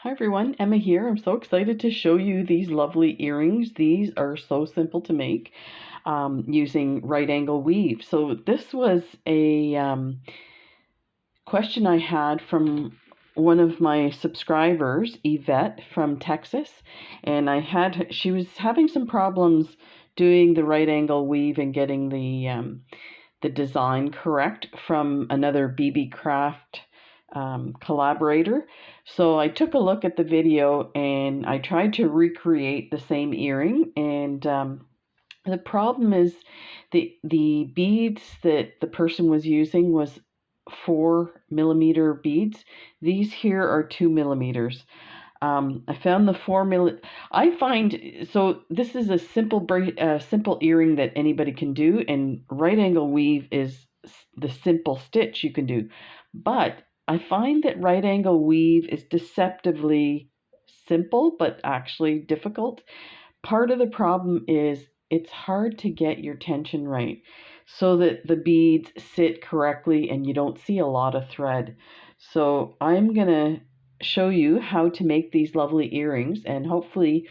Hi everyone, Emma here. I'm so excited to show you these lovely earrings. These are so simple to make using right angle weave. So this was a question I had from one of my subscribers, Yvette from Texas, and she was having some problems doing the right angle weave and getting the design correct from another BB Craft collaborator. So I took a look at the video and I tried to recreate the same earring. And the problem is the beads that the person was using was 4 millimeter beads. These here are 2 millimeters. I found the 4 I find so this is a simple earring that anybody can do, and right angle weave is the simple stitch you can do. But I find that right angle weave is deceptively simple, but actually difficult. Part of the problem is it's hard to get your tension right so that the beads sit correctly and you don't see a lot of thread. So I'm gonna show you how to make these lovely earrings, and hopefully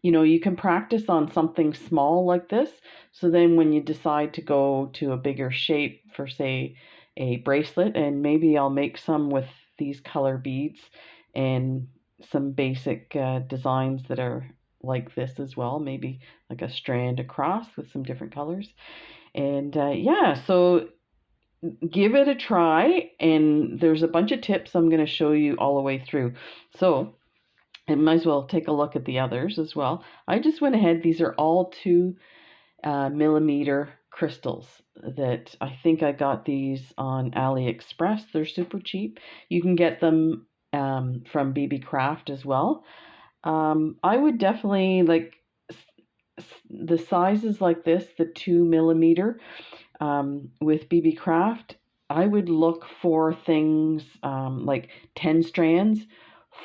you can practice on something small like this, so then when you decide to go to a bigger shape for, say, a bracelet, and maybe I'll make some with these color beads and some basic designs that are like this as well, maybe like a strand across with some different colors. And yeah, so give it a try, and there's a bunch of tips I'm going to show you all the way through. So I might as well take a look at the others as well. I just went ahead, these are all 2 millimeter crystals that I think I got these on AliExpress. They're super cheap. You can get them from BB Craft as well. I would definitely like the sizes like this, the 2 millimeter with BB Craft. I would look for things like 10 strands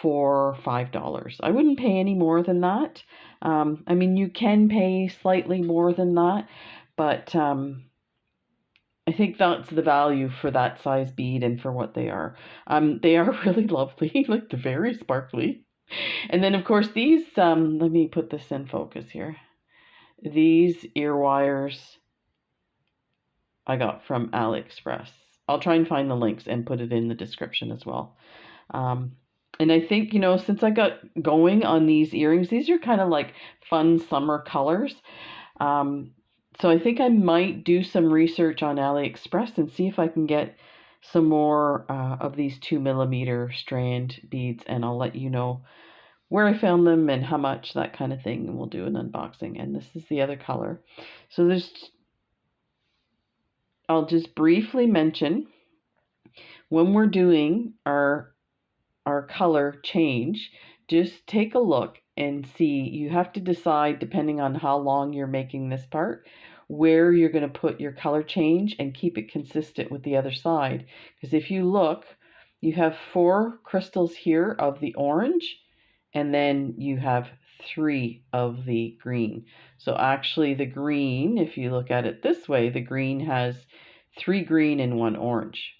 for $5. I wouldn't pay any more than that. I mean, you can pay slightly more than that, but I think that's the value for that size bead and for what they are. They are really lovely, like they're very sparkly. And then, of course, these, let me put this in focus here. These ear wires I got from AliExpress. I'll try and find the links and put it in the description as well. Um, and I think, since I got going on these earrings, these are kind of like fun summer colors. So I think I might do some research on AliExpress and see if I can get some more of these 2 millimeter strand beads, and I'll let you know where I found them and how much, that kind of thing, and we'll do an unboxing. And this is the other color. So I'll just briefly mention when we're doing our color change, just take a look and see. You have to decide, depending on how long you're making this part, where you're going to put your color change and keep it consistent with the other side. Because if you look, you have 4 crystals here of the orange, and then you have 3 of the green. So actually the green, if you look at it this way, the green has 3 green and 1 orange.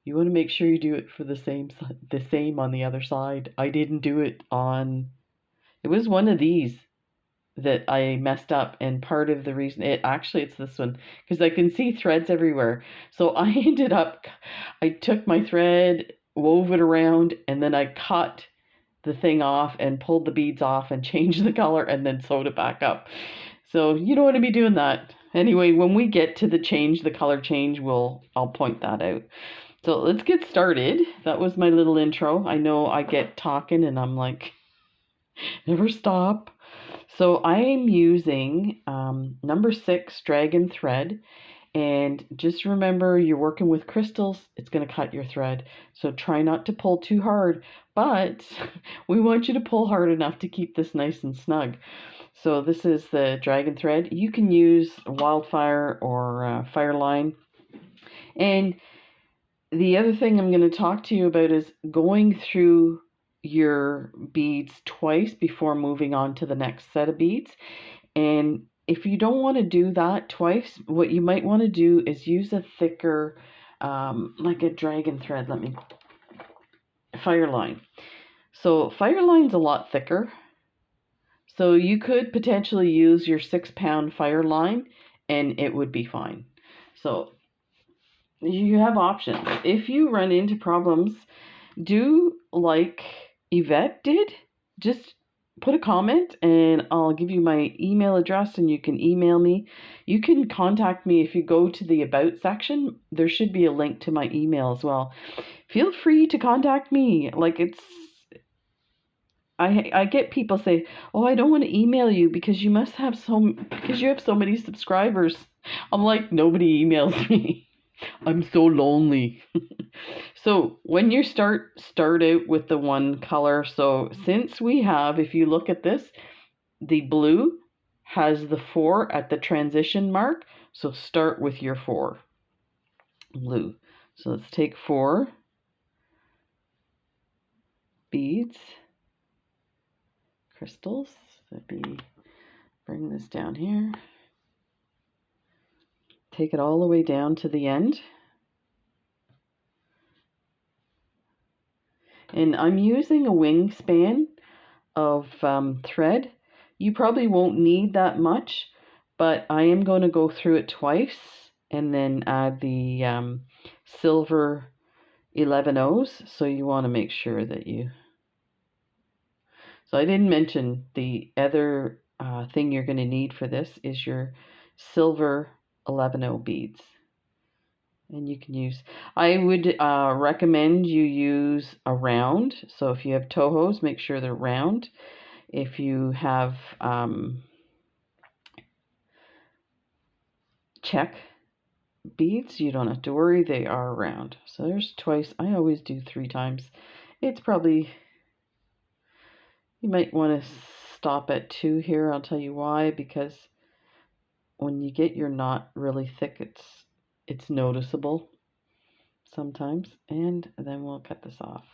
You want to make sure you do it for the same on the other side. I didn't do it on, it was one of these that I messed up, and part of the reason, it's this one, because I can see threads everywhere. So I I took my thread, wove it around, and then I cut the thing off and pulled the beads off and changed the color and then sewed it back up. So you don't want to be doing that. Anyway, when we get to the color change, I'll point that out. So let's get started. That was my little intro. I know I get talking and I'm like, never stop. So I'm using number 6 dragon thread. And just remember, you're working with crystals, it's going to cut your thread. So try not to pull too hard, but we want you to pull hard enough to keep this nice and snug. So this is the dragon thread. You can use Wildfire or Fireline. And the other thing I'm going to talk to you about is going through your beads twice before moving on to the next set of beads. And if you don't want to do that twice, what you might want to do is use a thicker, like a dragon thread. Fireline. So Fireline's a lot thicker. So you could potentially use your 6-pound Fireline and it would be fine. So you have options. If you run into problems, do like Yvette did, just put a comment and I'll give you my email address and you can email me. You can contact me if you go to the About section. There should be a link to my email as well. Feel free to contact me. Like I get people say, "Oh, I don't want to email you because you have so many subscribers." I'm like, nobody emails me. I'm so lonely. So when you start out with the one color, so since we have, if you look at this, the blue has the 4 at the transition mark, so start with your 4 blue. So let's take 4 beads, crystals. Bring this down here. Take it all the way down to the end. And I'm using a wingspan of thread. You probably won't need that much, but I am going to go through it twice and then add the silver 11/0s. So you want to make sure that you... So I didn't mention the other thing you're going to need for this is your silver 11/0 beads. And you can use, I would recommend you use a round. So if you have Tohos, make sure they're round. If you have check beads, you don't have to worry, they are round. So there's twice. I always do 3 times. It's probably, you might want to stop at 2 here. I'll tell you why, because when you get your knot really thick, it's noticeable sometimes. And then we'll cut this off.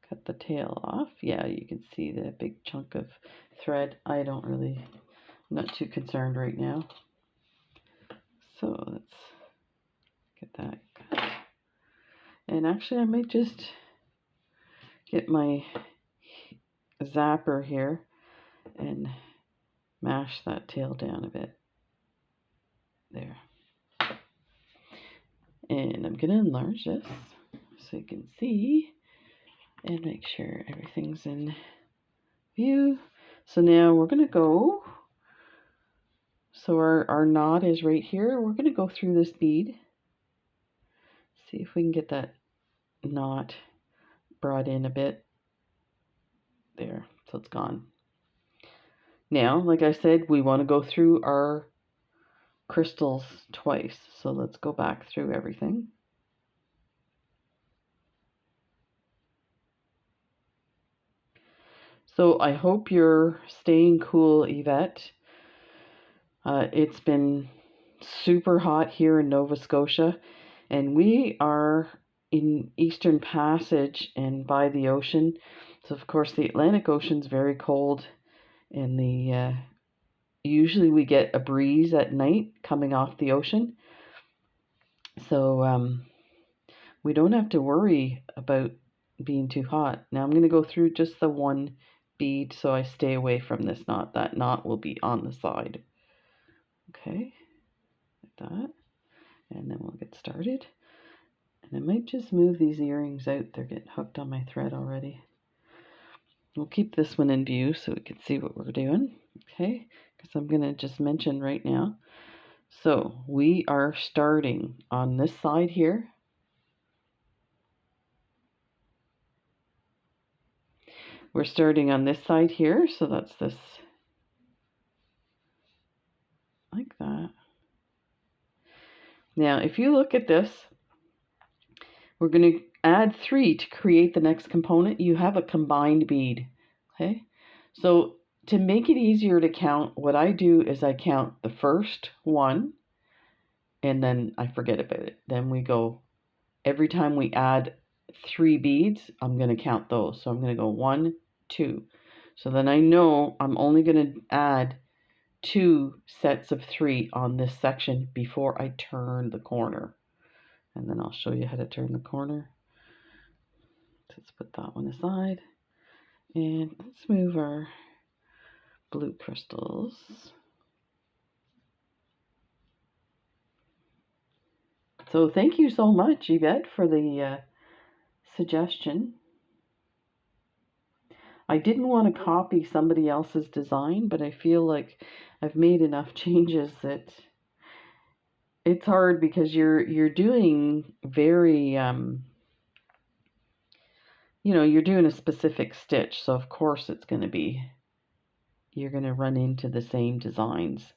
Cut the tail off. Yeah, you can see the big chunk of thread. I'm not too concerned right now. So let's get that cut. And actually I might just get my zapper here and mash that tail down a bit. There. And I'm going to enlarge this so you can see and make sure everything's in view. So now we're going to go, so our knot is right here. We're going to go through this bead. See if we can get that knot brought in a bit. There, so it's gone. Now, like I said, we want to go through our crystals twice. So let's go back through everything. So I hope you're staying cool, Yvette. It's been super hot here in Nova Scotia, and we are in Eastern Passage and by the ocean. So of course the Atlantic Ocean's very cold, and usually we get a breeze at night coming off the ocean. So we don't have to worry about being too hot. Now I'm going to go through just the one bead so I stay away from this knot. That knot will be on the side. Okay, like that. And then we'll get started. And I might just move these earrings out. They're getting hooked on my thread already. We'll keep this one in view so we can see what we're doing. Okay, because I'm going to just mention right now. So we are starting on this side here. We're starting on this side here, so that's this, like that. Now, if you look at this, we're going to add 3 to create the next component. You have a combined bead, okay? So to make it easier to count, what I do is I count the first one, and then I forget about it. Then we go, every time we add 3 beads, I'm going to count those. So I'm going to go 1, 2. So then I know I'm only going to add 2 sets of 3 on this section before I turn the corner. And then I'll show you how to turn the corner. Let's put that one aside. And let's move our blue crystals. So thank you so much, Yvette, for the suggestion. I didn't want to copy somebody else's design, but I feel like I've made enough changes that it's hard because you're doing very you know, you're doing a specific stitch, so of course it's going to be, you're going to run into the same designs.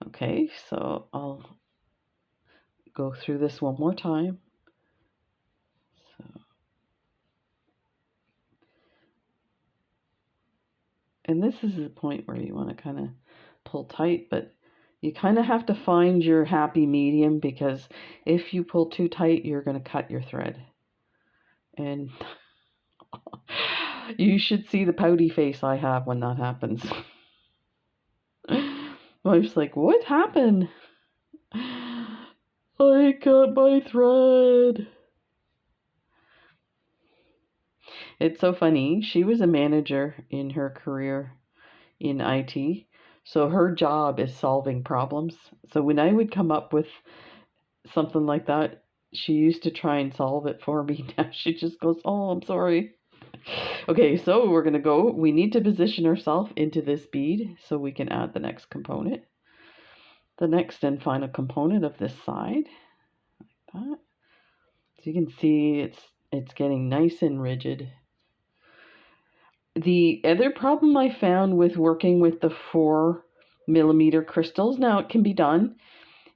Okay, so I'll go through this one more time. So, and this is the point where you want to kind of pull tight, but you kind of have to find your happy medium, because if you pull too tight, you're going to cut your thread. And you should see the pouty face I have when that happens. My wife's like, what happened? I cut my thread. It's so funny. She was a manager in her career in IT. So her job is solving problems. So when I would come up with something like that, she used to try and solve it for me. Now she just goes, oh, I'm sorry. Okay, so we're going to go. We need to position ourselves into this bead so we can add the next component. The next and final component of this side. Like that. So you can see it's getting nice and rigid. The other problem I found with working with the 4mm crystals, now it can be done,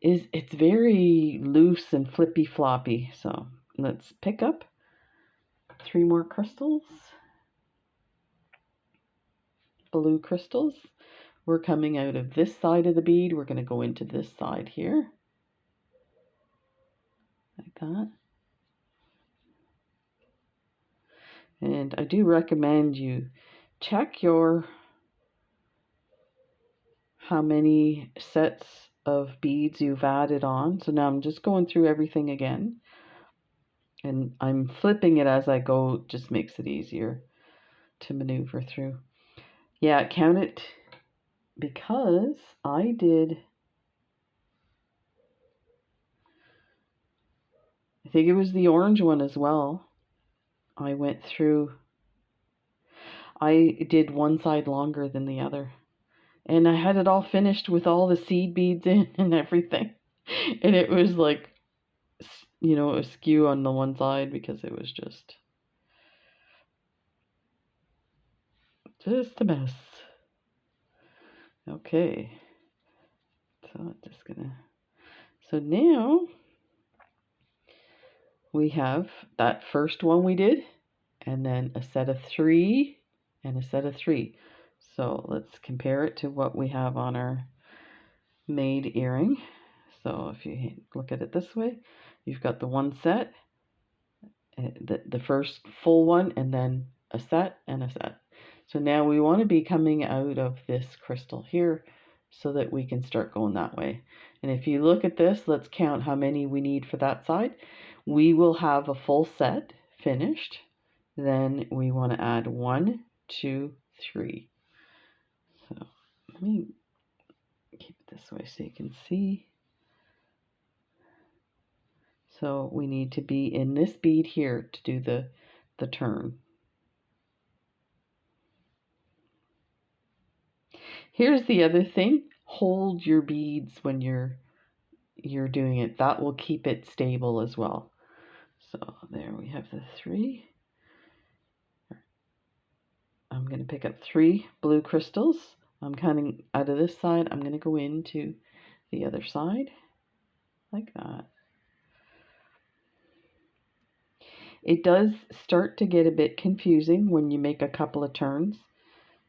is it's very loose and flippy floppy. So let's pick up 3 more crystals. Blue crystals. We're coming out of this side of the bead. We're going to go into this side here. Like that. And I do recommend you check how many sets of beads you've added on. So now I'm just going through everything again. And I'm flipping it as I go, it just makes it easier to maneuver through. Yeah, count it, because I think it was the orange one as well. I went through, I did one side longer than the other. And I had it all finished with all the seed beads in and everything. And it was like, you know, askew on the one side because it was just a mess. Okay. So I'm just gonna, so now we have that first one we did, and then a set of 3 and a set of 3. So let's compare it to what we have on our made earring. So if you look at it this way, you've got the one set, the first full one, and then a set and a set. So now we want to be coming out of this crystal here so that we can start going that way. And if you look at this, let's count how many we need for that side. We will have a full set finished. Then we want to add 1, 2, 3. So let me keep it this way so you can see. So we need to be in this bead here to do the turn. Here's the other thing. Hold your beads when you're doing it. That will keep it stable as well. So there we have the 3. I'm going to pick up 3 blue crystals. I'm coming out of this side. I'm going to go into the other side like that. It does start to get a bit confusing when you make a couple of turns.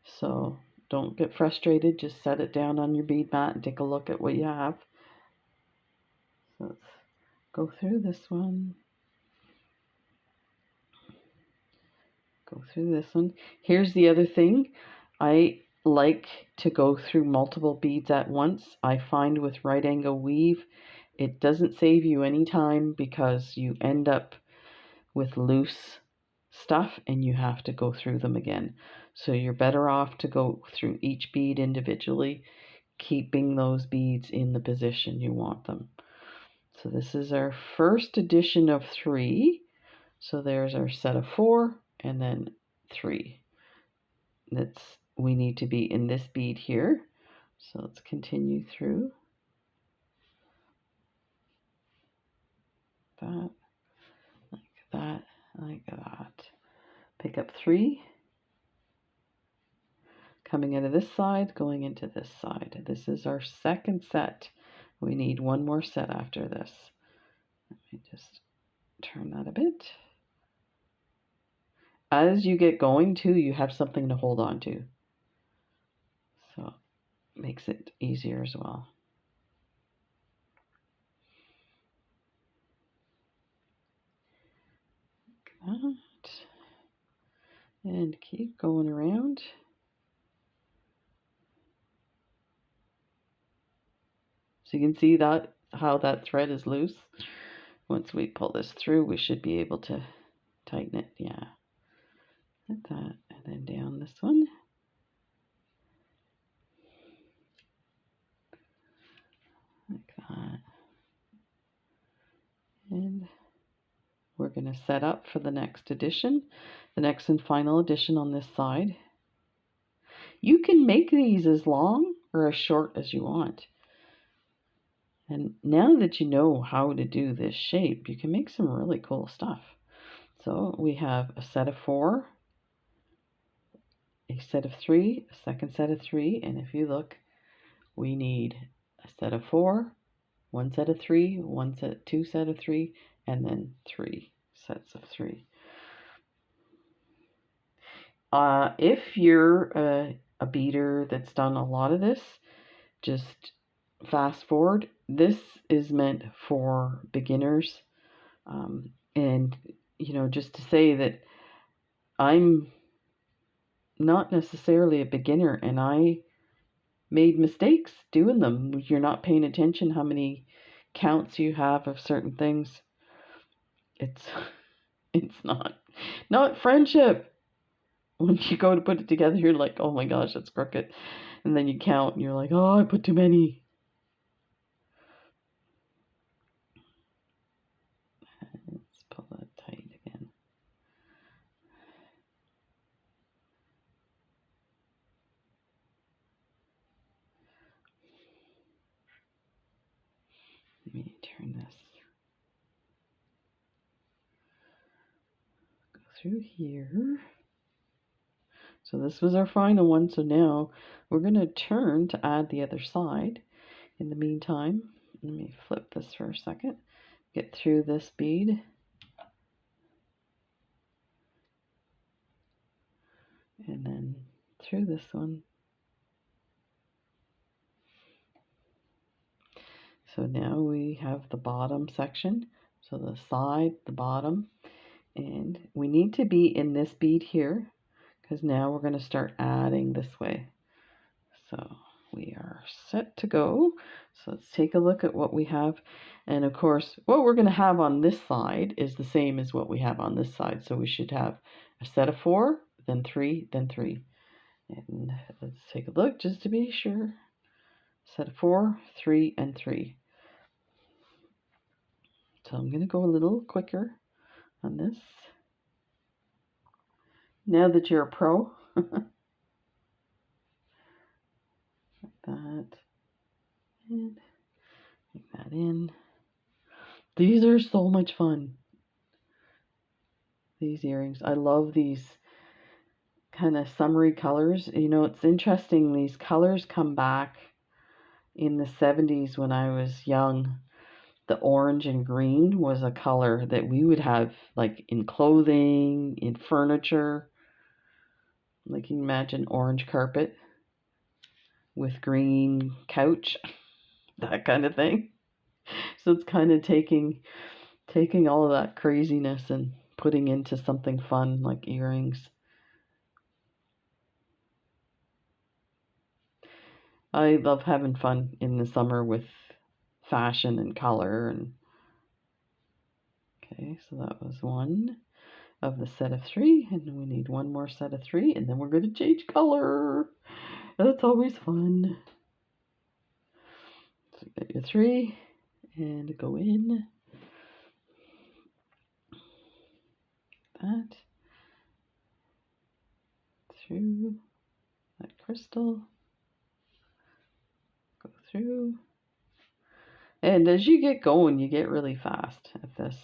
So don't get frustrated. Just set it down on your bead mat and take a look at what you have. So let's go through this one. Go through this one. Here's the other thing. I like to go through multiple beads at once. I find with right angle weave, it doesn't save you any time because you end up with loose stuff and you have to go through them again. So you're better off to go through each bead individually, keeping those beads in the position you want them. So this is our first addition of 3. So there's our set of 4 and then 3. We need to be in this bead here. So let's continue through that, like that, like that. Pick up 3, coming out of this side, going into this side. This is our second set. We need one more set after this. Let me just turn that a bit. As you get going too, you have something to hold on to. So it makes it easier as well. Like that. And keep going around. So you can see that how that thread is loose. Once we pull this through, we should be able to tighten it. Yeah, like that, and then down this one. Like that. And we're going to set up for the next addition, the next and final addition on this side. You can make these as long or as short as you want. And now that you know how to do this shape, you can make some really cool stuff. So we have a set of 4, a set of 3, a second set of 3, and if you look, we need a set of 4, one set of 3, two set of 3, and then 3 sets of 3. If you're a beader that's done a lot of this, just fast forward. This is meant for beginners, and just to say that I'm not necessarily a beginner, and I made mistakes doing them. You're not paying attention how many counts you have of certain things. It's not friendship. When you go to put it together, you're like, oh my gosh, it's crooked. And then you count and you're like, oh, I put too many. Let's pull that tight again. Let me turn this. Go through here. So this was our final one. So now we're going to turn to add the other side. In the meantime, let me flip this for a second. Get through this bead. And then through this one. So now we have the bottom section. So the side, the bottom. And we need to be in this bead here, because now we're going to start adding this way. So we are set to go. So let's take a look at what we have. And of course, what we're going to have on this side is the same as what we have on this side. So we should have a set of 4, then 3, then 3. And let's take a look just to be sure. Set of 4, 3, and 3. So I'm going to go a little quicker on this. Now that you're a pro, like that, and make that in. These are so much fun. These earrings. I love these kind of summery colors. It's interesting. These colors come back in the 70s when I was young. The orange and green was a color that we would have like in clothing, in furniture. Like you can imagine orange carpet with green couch, that kind of thing. So it's kind of taking all of that craziness and putting into something fun like earrings. I love having fun in the summer with fashion and color. And okay, so that was one. of the set of 3, and we need one more set of 3, and then we're going to change color. That's always fun. So get your 3 and go in that through that crystal, go through, and as you get going, you get really fast at this.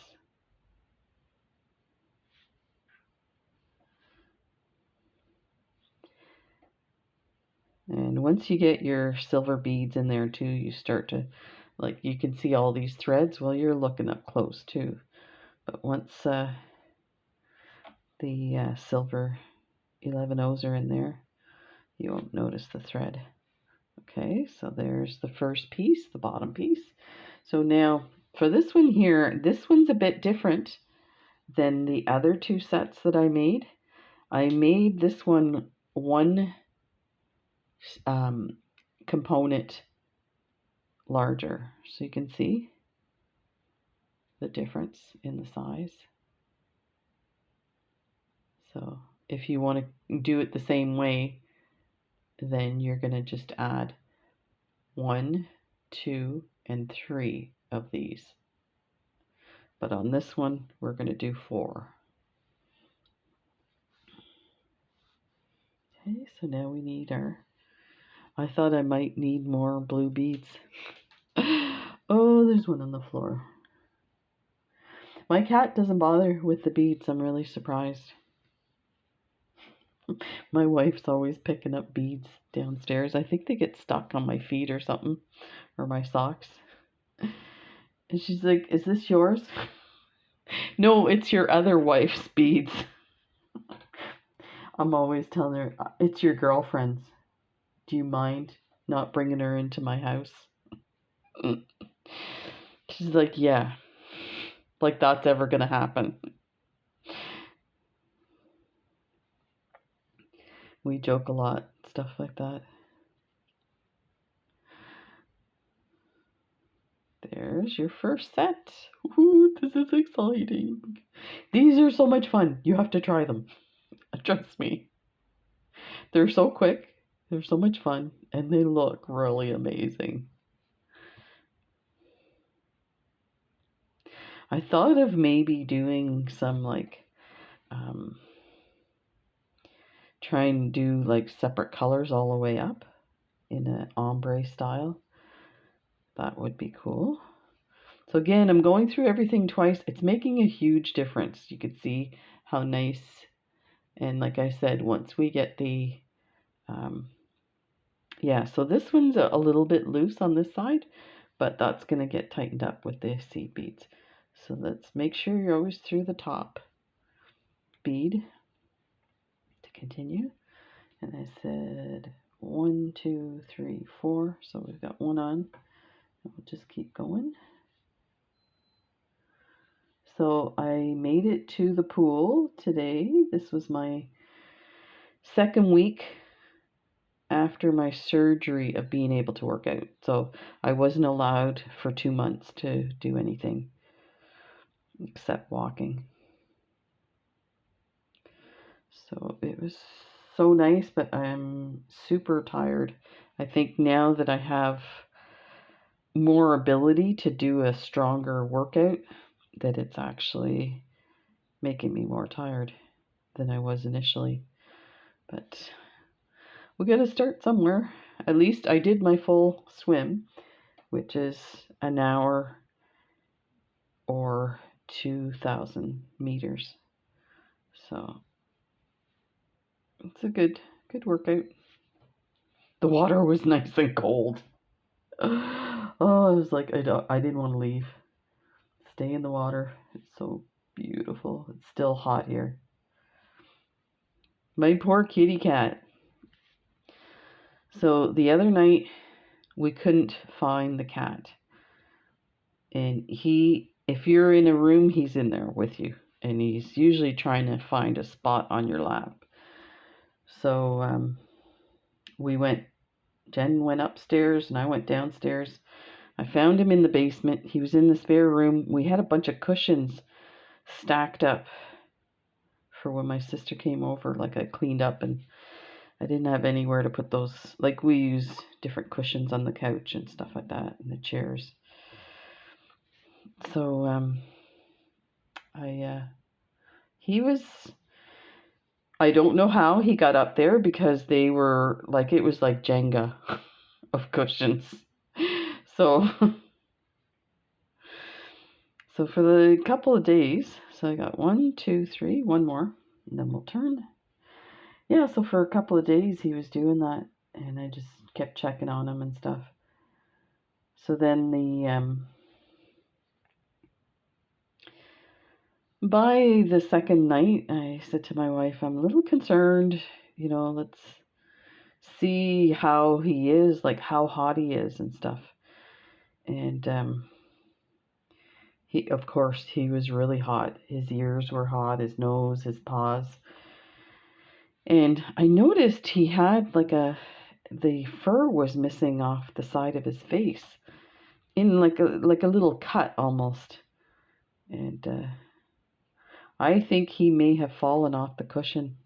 And once you get your silver beads in there too, you start to, like, you can see all these threads. Well, you're looking up close too. But once the silver 11 O's are in there, you won't notice the thread. Okay, so there's the first piece, the bottom piece. So now for this one here, this one's a bit different than the other 2 sets that I made. I made this one component larger, so you can see the difference in the size. So if you want to do it the same way, then you're going to just add 1, 2, and 3 of these. But on this one, we're going to do 4. Okay, so now we need our, I thought I might need more blue beads. Oh, there's one on the floor. My cat doesn't bother with the beads. I'm really surprised. My wife's always picking up beads downstairs. I think they get stuck on my feet or something, or my socks. And she's like, "Is this yours?" No, it's your other wife's beads. I'm always telling her, "It's your girlfriend's. Do you mind not bringing her into my house?" She's like, "Yeah, like that's ever gonna happen." We joke a lot, stuff like that. There's your first set. Ooh, this is exciting. These are so much fun. You have to try them. Trust me. They're so quick. They're so much fun. And they look really amazing. I thought of maybe doing some try and do like separate colors all the way up in an ombre style. That would be cool. So again, I'm going through everything twice. It's making a huge difference. You can see how nice, and like I said, once we get the, yeah, so this one's a little bit loose on this side, but that's going to get tightened up with the seed beads. So let's make sure you're always through the top bead to continue. And I said 1, 2, 3, 4. So we've got one on. And we'll just keep going. So I made it to the pool today. This was my second week after my surgery of being able to work out. So I wasn't allowed for 2 months to do anything except walking. So it was so nice, but I'm super tired. I think now that I have more ability to do a stronger workout, that it's actually making me more tired than I was initially. But we got to start somewhere. At least I did my full swim, which is an hour or 2,000 meters. So it's a good workout. The water was nice and cold. Oh, I was like, I didn't want to leave. Stay in the water. It's so beautiful. It's still hot here. My poor kitty cat. So the other night we couldn't find the cat. And if you're in a room, he's in there with you. And he's usually trying to find a spot on your lap. So Jen went upstairs and I went downstairs. I found him in the basement. He was in the spare room. We had a bunch of cushions stacked up for when my sister came over. Like, I cleaned up and I didn't have anywhere to put those. Like, we use different cushions on the couch and stuff like that, and the chairs. So I don't know how he got up there, because they were like, it was like Jenga of cushions. So so for the couple of days, so I got 1, 2, 3, one more, and then we'll turn. Yeah, so for a couple of days he was doing that, and I just kept checking on him and stuff. So then by the second night, I said to my wife, I'm a little concerned, let's see how he is, like how hot he is and stuff. And of course, he was really hot. His ears were hot, his nose, his paws. And I noticed he had the fur was missing off the side of his face, in like a little cut almost. And I think he may have fallen off the cushion.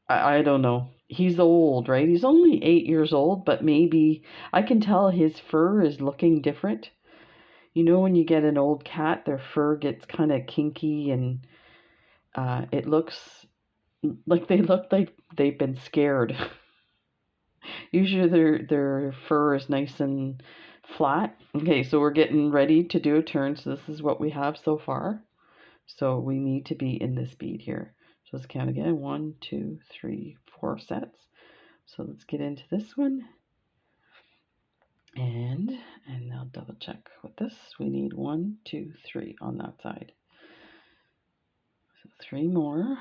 I don't know. He's old, right? He's only 8 years old, but maybe I can tell his fur is looking different. When you get an old cat, their fur gets kind of kinky, and it looks like they've been scared. Usually their fur is nice and flat. Okay, so we're getting ready to do a turn. So this is what we have so far. So we need to be in this bead here. So let's count again. 1, 2, 3, 4 sets. So let's get into this one. And I'll double check with this. We need 1, 2, 3 on that side. So 3 more.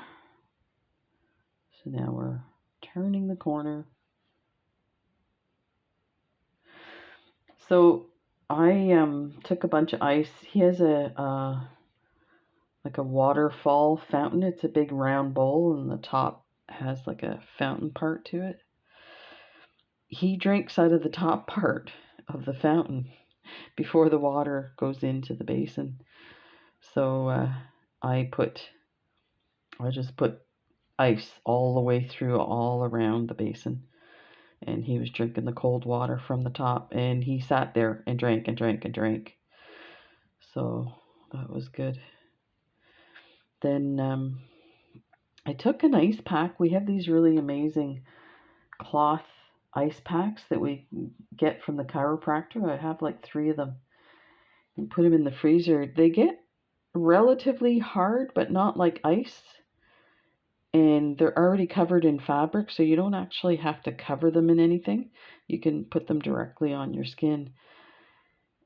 So now we're turning the corner. So I took a bunch of ice. He has like a waterfall fountain. It's a big round bowl, and the top has like a fountain part to it. He drinks out of the top part of the fountain before the water goes into the basin. So I just put ice all the way through, all around the basin, and he was drinking the cold water from the top, and he sat there and drank and drank and drank. So that was good. Then I took an ice pack. We have these really amazing cloth ice packs that we get from the chiropractor. I have like 3 of them. You put them in the freezer. They get relatively hard, but not like ice. And they're already covered in fabric, so you don't actually have to cover them in anything. You can put them directly on your skin.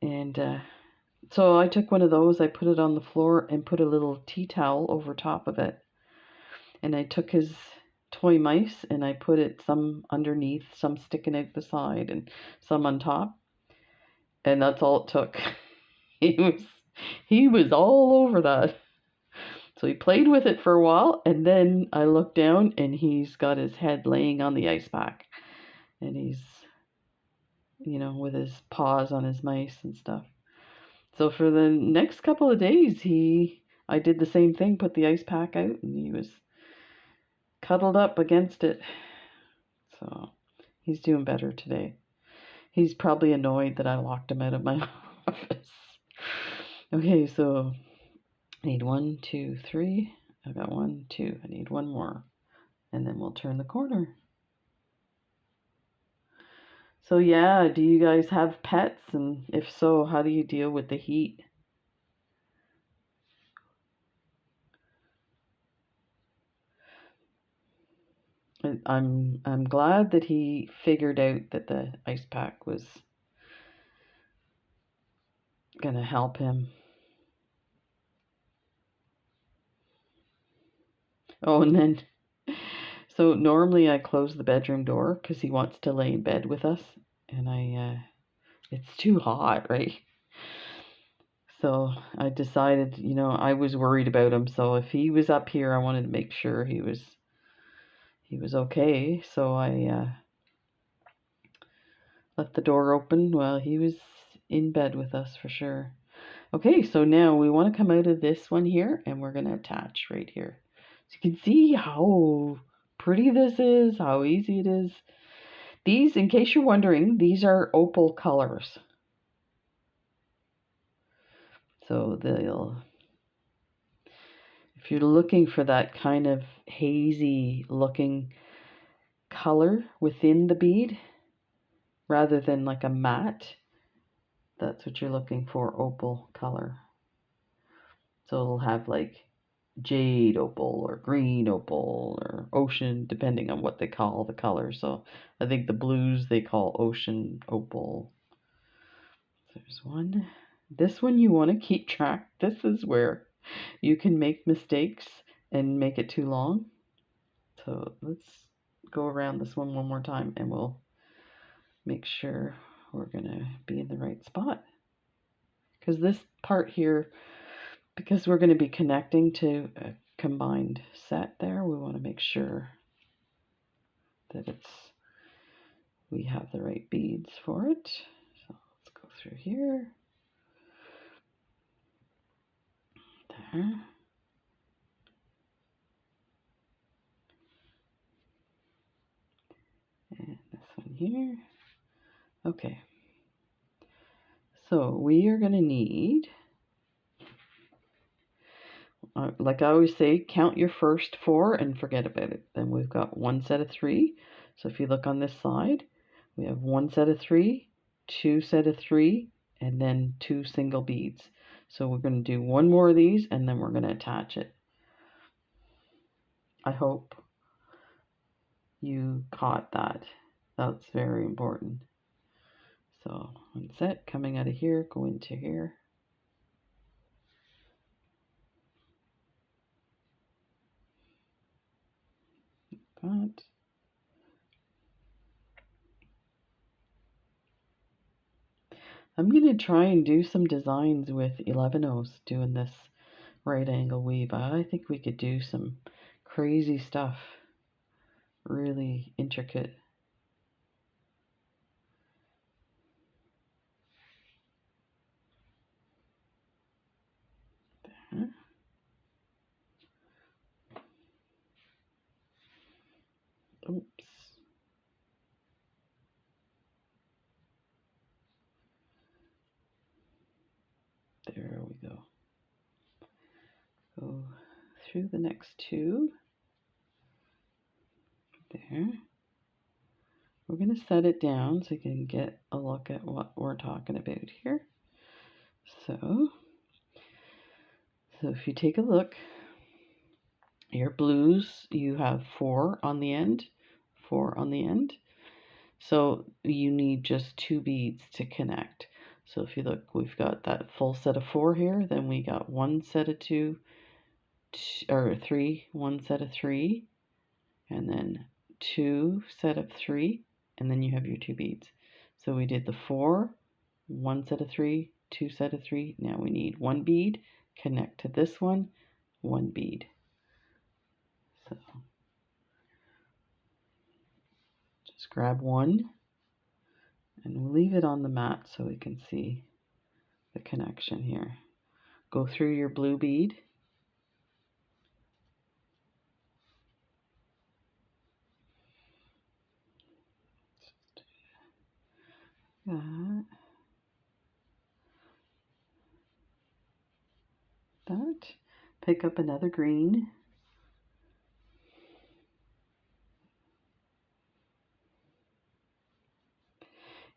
And so I took one of those, I put it on the floor and put a little tea towel over top of it. And I took his toy mice and I put it some underneath, some sticking out the side, and some on top. And that's all it took. He was all over that. So he played with it for a while, and then I looked down and he's got his head laying on the ice pack. And he's, with his paws on his mice and stuff. So for the next couple of days, I did the same thing, put the ice pack out, and he was cuddled up against it. So he's doing better today. He's probably annoyed that I locked him out of my office. Okay, so I need 1, 2, 3. I got 1, 2. I need 1 more. And then we'll turn the corner. So yeah, do you guys have pets? And if so, how do you deal with the heat? I'm glad that he figured out that the ice pack was gonna help him. Oh, and then so normally I close the bedroom door because he wants to lay in bed with us, and it's too hot, right? So I decided, I was worried about him, so if he was up here, I wanted to make sure he was okay. So I left the door open while he was in bed with us for sure. Okay, so now we want to come out of this one here and we're going to attach right here. So you can see how pretty this is, how easy it is. These, in case you're wondering, these are opal colors. So if you're looking for that kind of hazy looking color within the bead, rather than like a matte, that's what you're looking for, opal color. So it'll have like jade opal or green opal or ocean, depending on what they call the color. So I think the blues they call ocean opal. There's one. This one you want to keep track. This is where you can make mistakes and make it too long. So let's go around this one more time and we'll make sure we're going to be in the right spot. Because this part here, because we're going to be connecting to a combined set there, we want to make sure that we have the right beads for it. So let's go through here. There. And this one here. Okay. So we are going to need, like I always say, count your first 4 and forget about it. Then we've got 1 set of 3. So if you look on this side, we have 1 set of 3, 2 set of 3, and then 2 single beads. So we're going to do 1 more of these and then we're going to attach it. I hope you caught that. That's very important. So 1 set coming out of here, go into here. That. I'm going to try and do some designs with 11/0s doing this right angle weave. I think we could do some crazy stuff, really intricate. There. Oops. There we go. Go through the next 2. There. We're going to set it down so you can get a look at what we're talking about here. So if you take a look, your blues, you have 4 on the end, 4 on the end. So you need just 2 beads to connect. So if you look, we've got that full set of 4 here, then we got 1 set of 2, or 3, 1 set of 3, and then 2 set of 3, and then you have your 2 beads. So we did the 4, 1 set of 3, 2 set of 3. Now we need 1 bead, connect to this one, 1 bead. So just grab 1 and we'll leave it on the mat so we can see the connection here. Go through your blue bead. That. Pick up another green.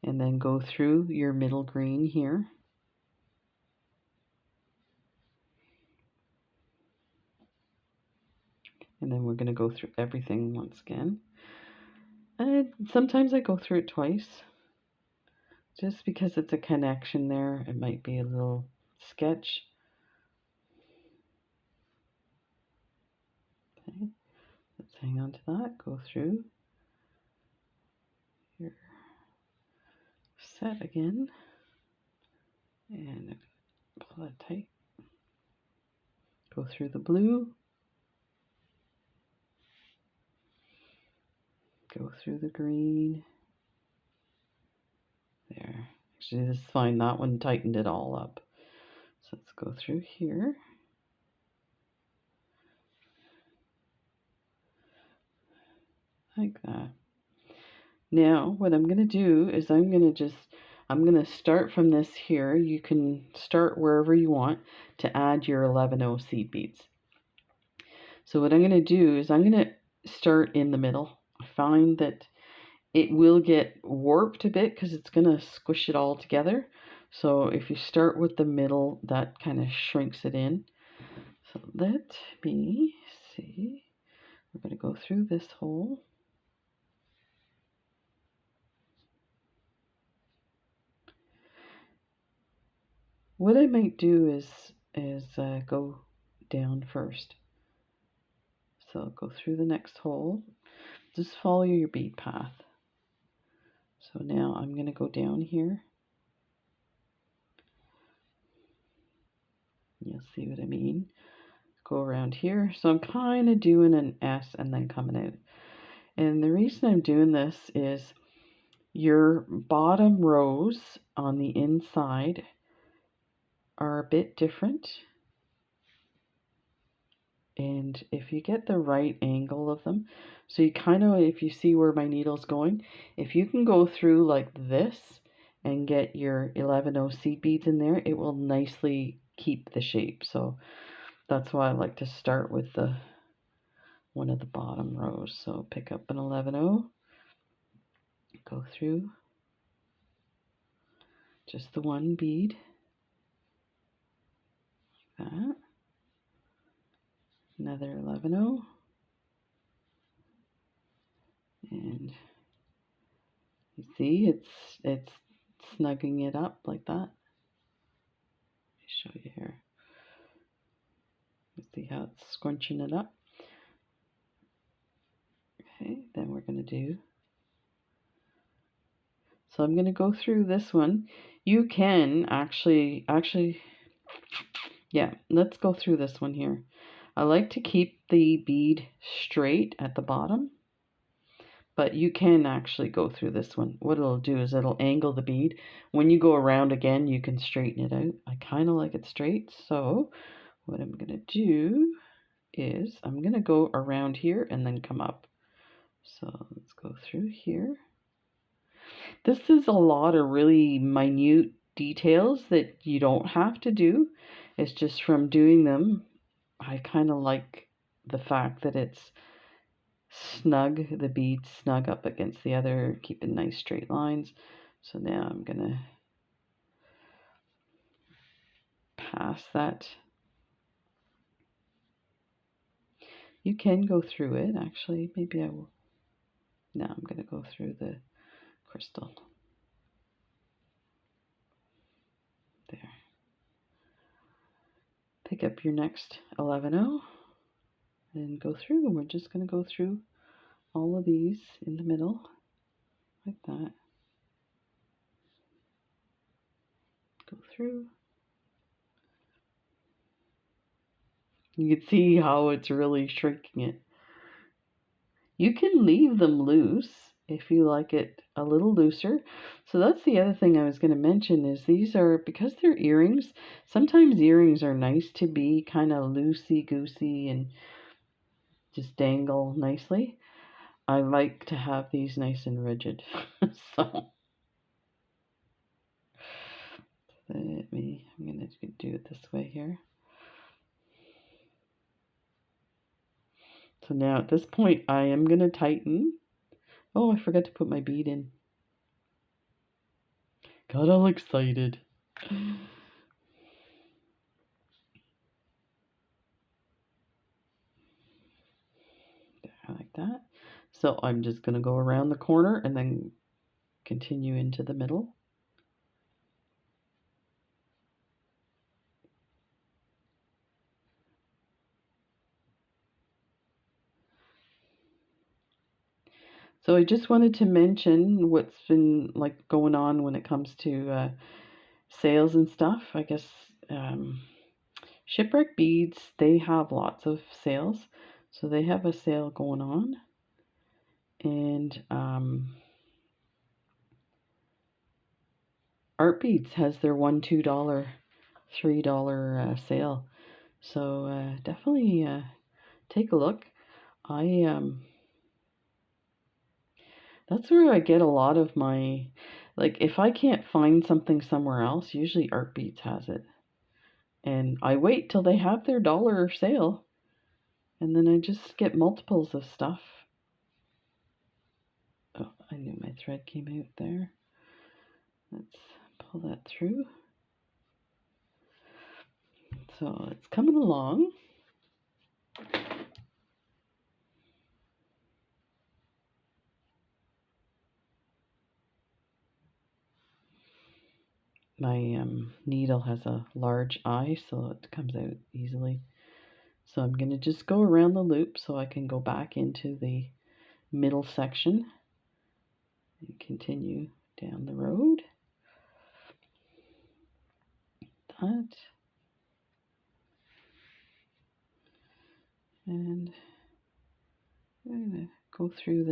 And then go through your middle green here. And then we're going to go through everything once again. And sometimes I go through it twice. Just because it's a connection there, it might be a little sketch. Okay, let's hang on to that. Go through your set again. And pull it tight. Go through the blue. Go through the green. There. Actually, this is fine. That one tightened it all up. let's go through here. Like that. Now what I'm going to do is I'm going to start from this here. You can start wherever you want to add your 11-0 seed beads. So what I'm going to do is I'm going to start in the middle. I find that it will get warped a bit because it's going to squish it all together. So if you start with the middle, that kind of shrinks it in. So let me see. We're going to go through this hole. What I might do is go down first. So go through the next hole. Just follow your bead path. So now I'm going to go down here. You'll see what I mean. Go around here. So I'm kind of doing an S and then coming out. And the reason I'm doing this is your bottom rows on the inside are a bit different. And if you get the right angle of them, so you kind of, if you see where my needle's going, if you can go through like this and get your 11-0 seed beads in there, it will nicely keep the shape. So that's why I like to start with the one of the bottom rows. So pick up an 11-0, go through just the one bead, like that, another 11-0, and you see it's snugging it up like that. Let me show you here. You see how it's scrunching it up. Okay, then we're going to do, so I'm going to go through this one. You can actually, yeah, let's go through this one here. I like to keep the bead straight at the bottom, but you can actually go through this one. What it'll do is it'll angle the bead. When you go around again, you can straighten it out. I kind of like it straight, so what I'm going to do is I'm going to go around here and then come up. So let's go through here. This is a lot of really minute details that you don't have to do. It's just from doing them, I kind of like the fact that it's snug, the beads snug up against the other, keeping nice straight lines. So now I'm going to pass that. You can go through it, actually. Maybe I will. Now I'm going to go through the crystal. There. Pick up your next 11-0 and go through. We're just going to go through all of these in the middle, like that. Go through. You can see how it's really shrinking it. You can leave them loose if you like it a little looser. So that's the other thing I was going to mention is these are, because they're earrings, sometimes earrings are nice to be kind of loosey-goosey and just dangle nicely. I like to have these nice and rigid. So I'm going to do it this way here. So now at this point I am going to tighten. Oh, I forgot to put my bead in. Got all excited. Like that. So I'm just going to go around the corner and then continue into the middle. So I just wanted to mention what's been like going on when it comes to sales and stuff. I guess Shipwreck Beads, they have lots of sales. So they have a sale going on. And Art Beads has their $1, $2 $3 sale. So definitely take a look. That's where I get a lot of my, like, if I can't find something somewhere else, usually Art Beads has it. And I wait till they have their dollar sale, and then I just get multiples of stuff. Oh, I knew my thread came out there. Let's pull that through. So it's coming along. My needle has a large eye, so it comes out easily. So I'm going to just go around the loop so I can go back into the middle section and continue down the road. That. And I'm going to go through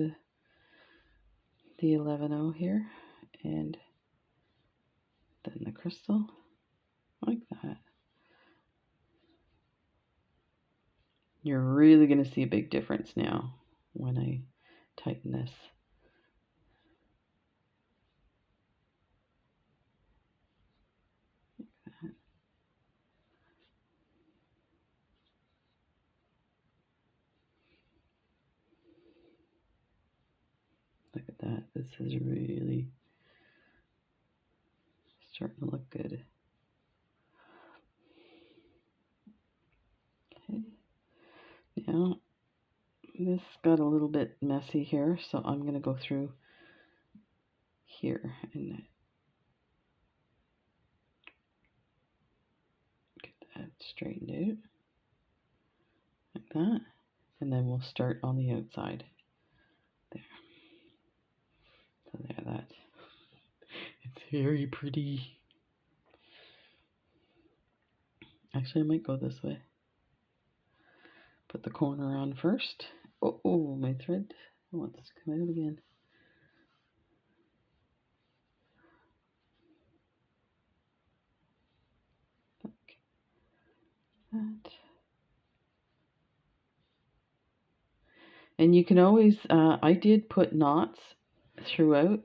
the 11-0 here, and then the crystal, like that. You're really going to see a big difference now when I tighten this. Look at that. This is really starting to look good. Okay. Now, this got a little bit messy here, so I'm going to go through here and get that straightened out, like that. And then we'll start on the outside. There. So there, that. It's very pretty. Actually, I might go this way. Put the corner on first. Oh, my thread wants to come out again. Like that. And you can always, I did put knots throughout,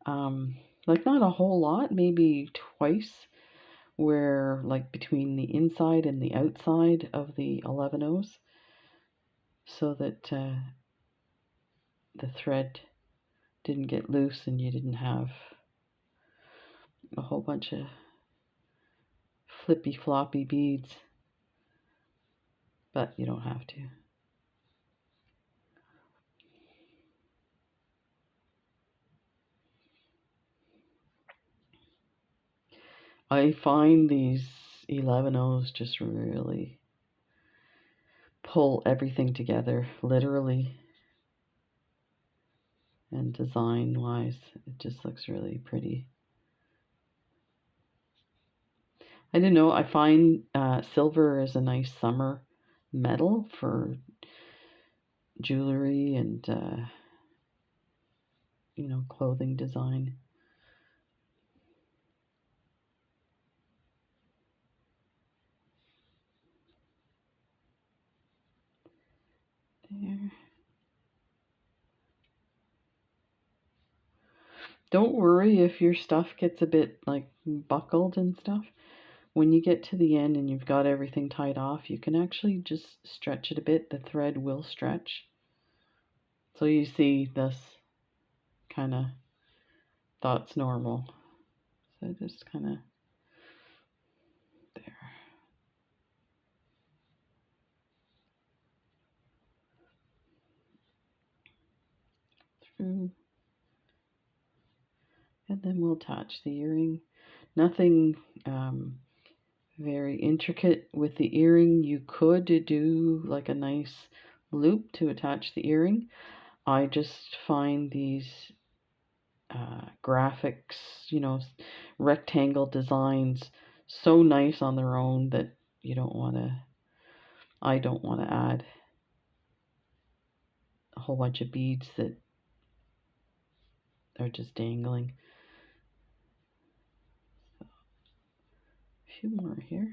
like not a whole lot, maybe twice, where like between the inside and the outside of the 11-0s, so that the thread didn't get loose and you didn't have a whole bunch of flippy floppy beads, but you don't have to. I find these 11-0s just really pull everything together, literally and design wise. It just looks really pretty. I don't know, I find silver is a nice summer metal for jewelry and you know, clothing design. There. Don't worry if your stuff gets a bit like buckled and stuff. When you get to the end and you've got everything tied off, you can actually just stretch it a bit. The thread will stretch. So you see this kind of thought's normal. So just kind of there. Through. And then we'll attach the earring. Nothing very intricate with the earring. You could do like a nice loop to attach the earring. I just find these graphics, you know, rectangle designs so nice on their own that you don't want to, I don't want to add a whole bunch of beads that are just dangling. 2 more here.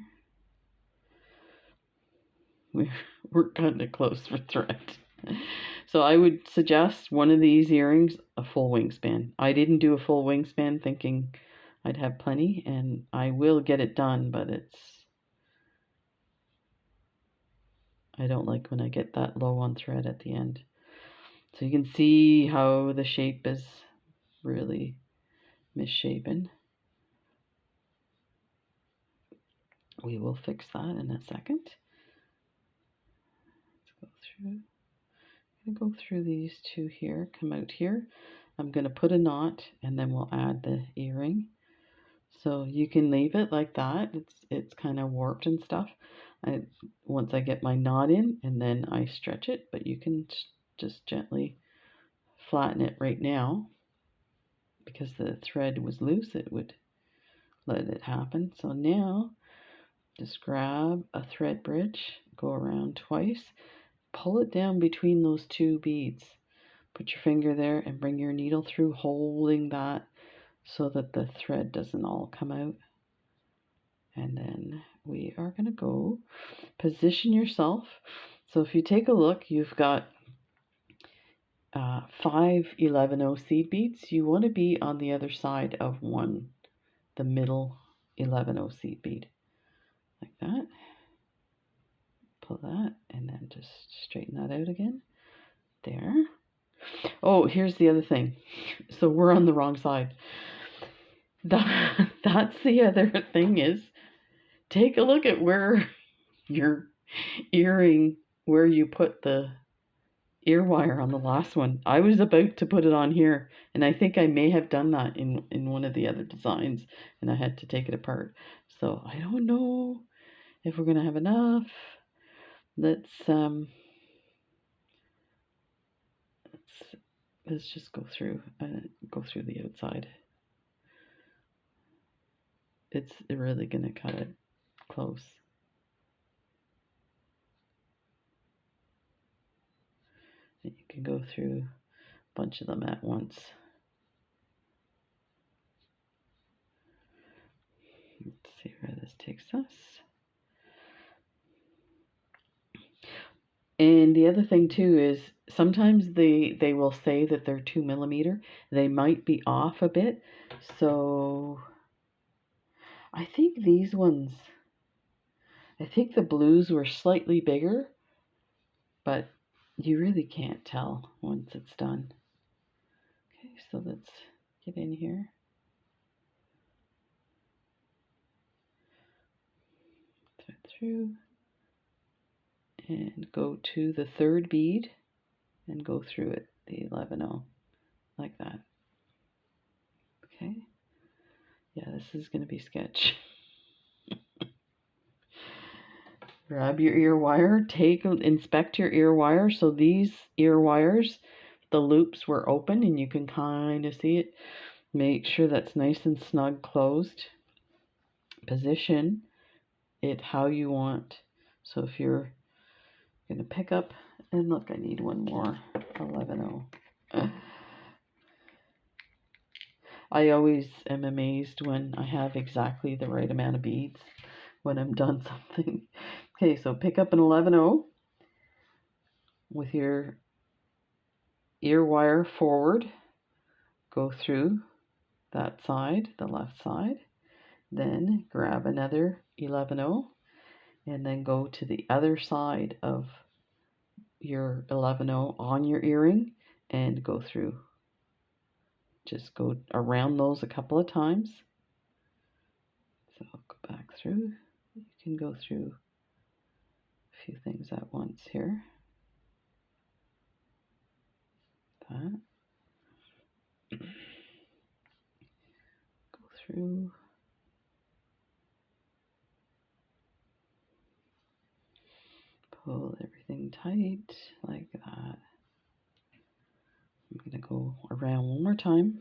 We're kind of close for thread. So I would suggest one of these earrings, a full wingspan. I didn't do a full wingspan thinking I'd have plenty, and I will get it done, but I don't like when I get that low on thread at the end. So you can see how the shape is really misshapen. We will fix that in a second. Let's go through. I'm going to go through these two here, come out here. I'm going to put a knot and then we'll add the earring. So you can leave it like that. It's kind of warped and stuff. Once I get my knot in, and then I stretch it, but you can just gently flatten it right now. Because the thread was loose, it would let it happen. So now just grab a thread bridge, go around twice, pull it down between those two beads. Put your finger there and bring your needle through, holding that so that the thread doesn't all come out. And then we are going to go position yourself. So if you take a look, you've got 5 11-0 seed beads. You want to be on the other side of one, the middle 11-0 seed bead, like that. Pull that and then just straighten that out again. There. Oh, here's the other thing. So we're on the wrong side. That's the other thing is, take a look at where your earring, where you put the ear wire on the last one. I was about to put it on here, and I think I may have done that in one of the other designs, and I had to take it apart. So I don't know if we're gonna have enough. Let's just go through the outside. It's really gonna cut it close. And you can go through a bunch of them at once. Let's see where this takes us. And the other thing too is sometimes they will say that they're 2 millimeter. They might be off a bit. So I think these ones, I think the blues were slightly bigger, but you really can't tell once it's done. Okay, so let's get in here. Thread through and go to the third bead and go through it, the 11-0, like that. Okay. Yeah, this is going to be sketch. Grab your ear wire, inspect your ear wire. So these ear wires, the loops were open and you can kind of see it. Make sure that's nice and snug closed. Position it how you want. So if you're going to pick up, and look, I need one more 11-0. I always am amazed when I have exactly the right amount of beads when I'm done something. Okay, so pick up an 11-0 with your ear wire forward, go through that side, the left side, then grab another 11-0 and then go to the other side of your 11-0 on your earring and go through. Just go around those a couple of times. So I'll go back through. You can go through a few things at once here. That. Go through. Pull everything tight like that. I'm going to go around one more time.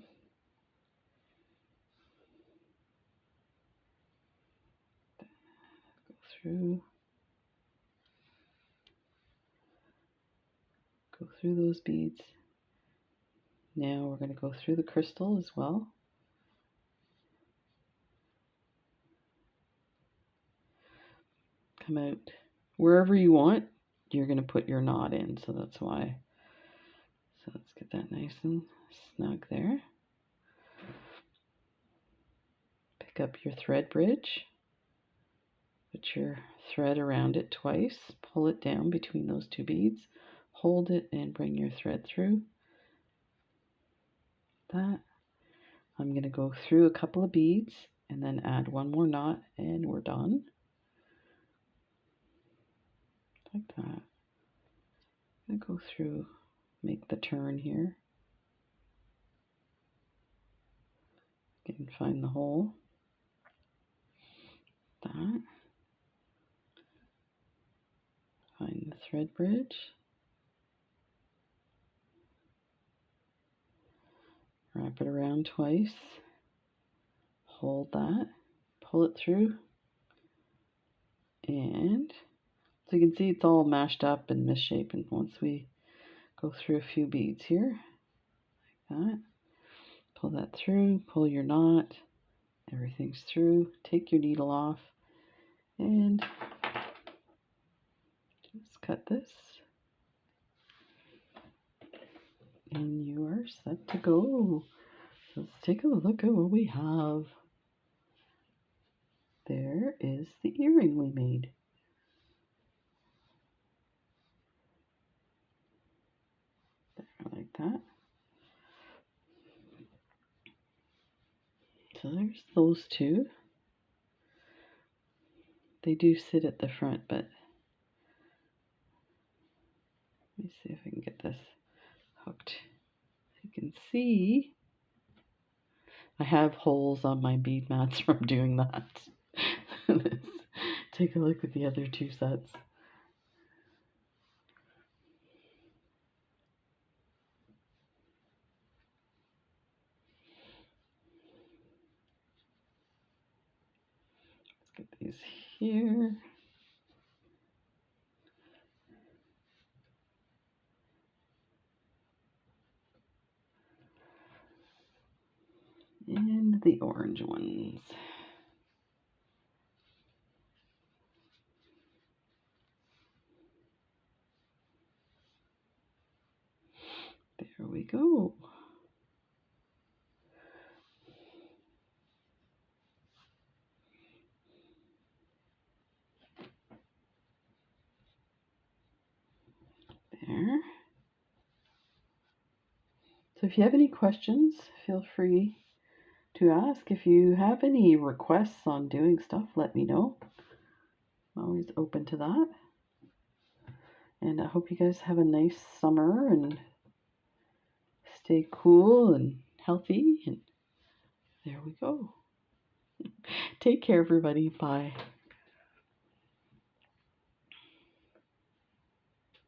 Go through. Go through those beads. Now we're going to go through the crystal as well. come out wherever you want. You're going to put your knot in, so that's why. So let's get that nice and snug there. Pick up your thread bridge, put your thread around it twice, pull it down between those two beads, hold it and bring your thread through. That. I'm going to go through a couple of beads and then add one more knot and we're done. Like that. I'm going to go through, make the turn here. You can find the hole. That. Find the thread bridge. Wrap it around twice. Hold that. Pull it through. And so you can see it's all mashed up and misshapen once we go through a few beads here. Like that. Pull that through. Pull your knot. Everything's through. Take your needle off. And just cut this. And you are set to go. Let's take a look at what we have. There is the earring we made. There, like that. So there's those two. They do sit at the front, but let me see if I can get this hooked. You can see I have holes on my bead mats from doing that. Take a look at the other two sets. Let's get these here. And the orange ones. There we go. There. So if you have any questions, feel free to ask. If you have any requests on doing stuff, let me know. I'm always open to that. And I hope you guys have a nice summer and stay cool and healthy. And there we go. Take care, everybody. Bye.